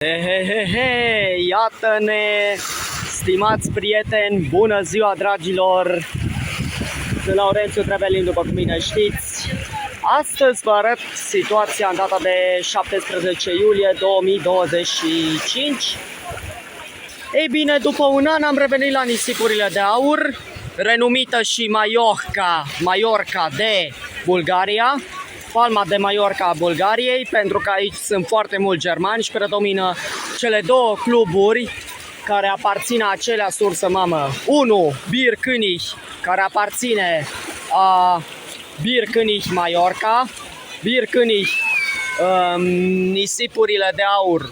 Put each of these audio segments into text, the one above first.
He, iată-ne, stimați prieteni, bună ziua dragilor! Sunt Laurențiu Trevelin, după cum bine știți. Astăzi vă arăt situația în data de 17 iulie 2025. Ei bine, după un an am revenit la nisipurile de aur, renumită și Mallorca de Bulgaria. Palma de Mallorca a Bulgariei, pentru că aici sunt foarte mulți germani și predomină cele două cluburi care aparțin acelea sursă mamă. 1. Bir König, care aparține a Bir König Mallorca. Bir König, nisipurile de aur.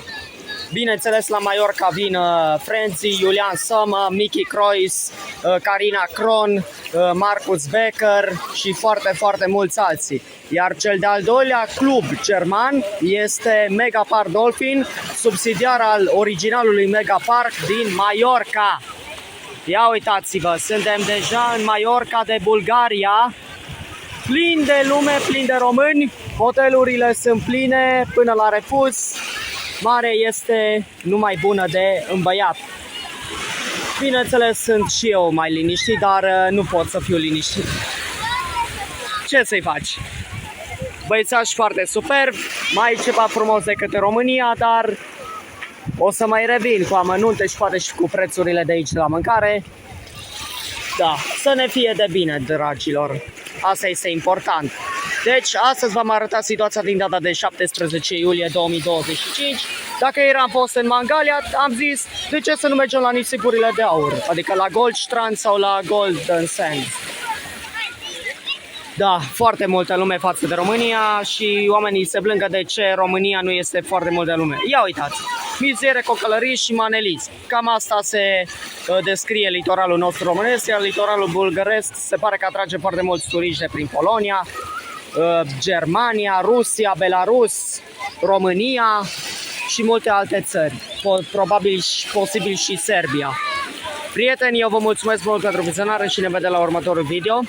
Bineînțeles, la Mallorca vin Frenzy, Julian Sommer, Mickey Kroes, Carina Kron, Marcus Becker și foarte mulți alții. Iar cel de-al doilea club german este Megapark Dolphin, subsidiar al originalului Megapark din Mallorca. Ia uitați-vă, suntem deja în Mallorca de Bulgaria, plin de lume, plin de români, hotelurile sunt pline până la refuz. Mare este numai bună de îmbăiat. Bineînțeles, sunt și eu mai liniștit, dar nu pot să fiu liniștit. Ce să-i faci? Băiețași foarte superb, mai ceva frumos decât în România, dar o să mai revin cu amănunte și poate și cu prețurile de aici la mâncare. Da, să ne fie de bine, dragilor. Asta este important. Deci, astăzi v-am arătat situația din data de 17 iulie 2025. Dacă ieri am fost în Mangalia, am zis, de ce să nu mergem la nisipurile de aur? Adică la Goldstrand sau la Golden Sands. Da, foarte multă lume față de România și oamenii se plângă de ce România nu este foarte mult de lume. Ia uitați, mizerie, cocălării și manelism. Cam asta se descrie litoralul nostru românesc, iar litoralul bulgăresc se pare că atrage foarte mulți turiști de prin Polonia, Germania, Rusia, Belarus, România și multe alte țări, probabil și posibil și Serbia. Prieteni, eu vă mulțumesc mult pentru vizionare și ne vedem la următorul video.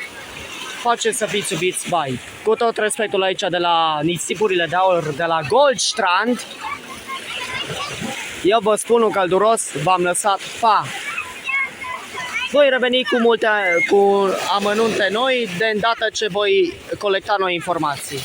Faceți să fiți iubiți, bye! Cu tot respectul aici de la nisipurile de aur de la Goldstrand, eu vă spun un călduros, v-am lăsat, pa! Voi reveni cu amănunte noi de îndată ce voi colecta noi informații.